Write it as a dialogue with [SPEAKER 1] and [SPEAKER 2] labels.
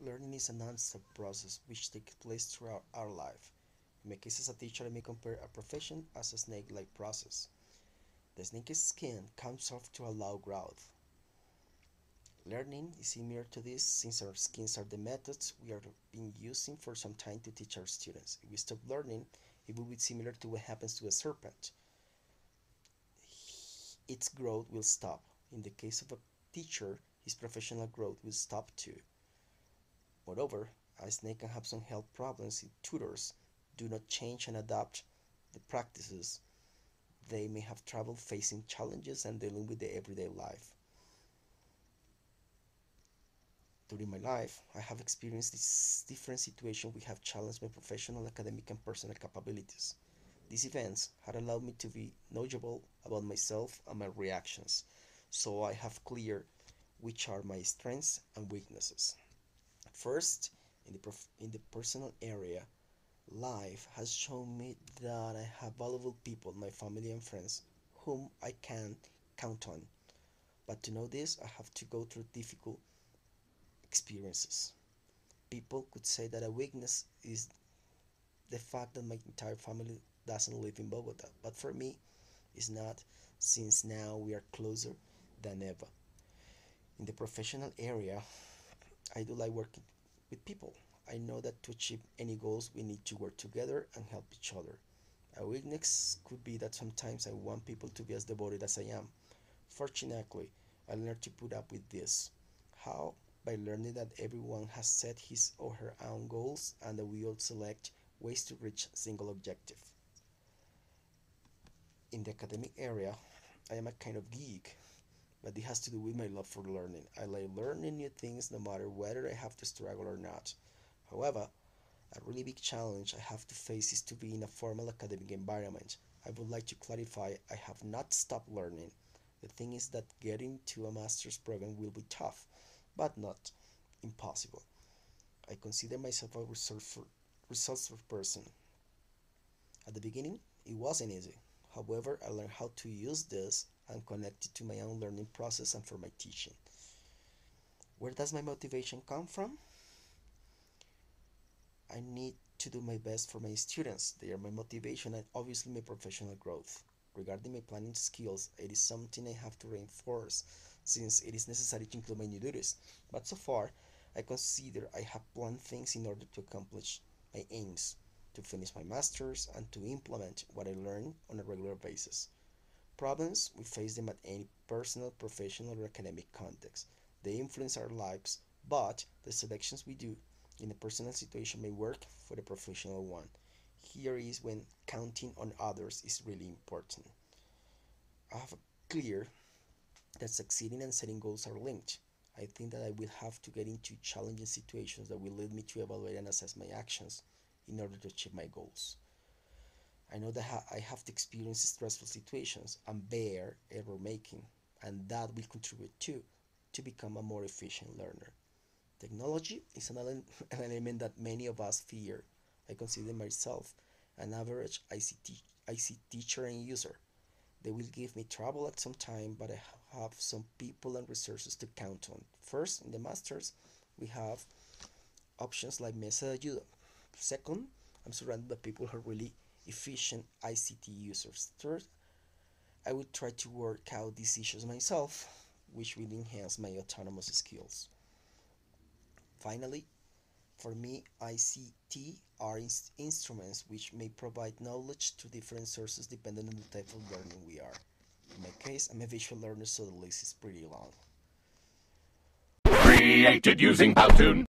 [SPEAKER 1] learning is a non-stop process which takes place throughout our life. In my case as a teacher, I may compare a profession as a snake-like process. The snake's skin comes off to allow growth. Learning is similar to this since our skins are the methods we have been using for some time to teach our students. If we stop learning, it will be similar to what happens to a serpent. Its growth will stop. In the case of a teacher, his professional growth will stop too. Moreover, a snake can have some health problems if tutors do not change and adapt the practices. They may have trouble facing challenges and dealing with the everyday life. During my life, I have experienced these different situations which have challenged my professional, academic, and personal capabilities. These events had allowed me to be knowledgeable about myself and my reactions, so I have clear which are my strengths and weaknesses. First, in the personal area, life has shown me that I have valuable people, my family and friends, whom I can count on. But to know this, I have to go through difficult experiences. People could say that a weakness is the fact that my entire family doesn't live in Bogota, but for me, it's not, since now we are closer than ever. In the professional area, I do like working with people. I know that to achieve any goals, we need to work together and help each other. A weakness could be that sometimes I want people to be as devoted as I am. Fortunately, I learned to put up with this. How? By learning that everyone has set his or her own goals and that we all select ways to reach a single objective. In the academic area, I am a kind of geek, but it has to do with my love for learning. I like learning new things no matter whether I have to struggle or not. However, a really big challenge I have to face is to be in a formal academic environment. I would like to clarify I have not stopped learning. The thing is that getting to a master's program will be tough, but not impossible. I consider myself a resourceful person. At the beginning, it wasn't easy. However, I learned how to use this and connect it to my own learning process and for my teaching. Where does my motivation come from? I need to do my best for my students. They are my motivation and obviously my professional growth. Regarding my planning skills, it is something I have to reinforce since it is necessary to include my new duties. But so far, I consider I have planned things in order to accomplish my aims, to finish my master's and to implement what I learn on a regular basis. Problems, we face them at any personal, professional, or academic context. They influence our lives, but the selections we do in a personal situation may work for the professional one. Here is when counting on others is really important. I have clear that succeeding and setting goals are linked. I think that I will have to get into challenging situations that will lead me to evaluate and assess my actions in order to achieve my goals. I know that I have to experience stressful situations and bear error making, and that will contribute too to become a more efficient learner. Technology is an element that many of us fear. I consider myself an average IC teacher and user. They will give me trouble at some time, but I have some people and resources to count on. First, in the masters, we have options like Mesa de Ayuda. Second, I'm surrounded by people who are really efficient ICT users. Third, I will try to work out these issues myself, which will enhance my autonomous skills. Finally, for me, ICT are instruments which may provide knowledge to different sources depending on the type of learning we are. In my case, I'm a visual learner, so the list is pretty long.
[SPEAKER 2] Created using Powtoon.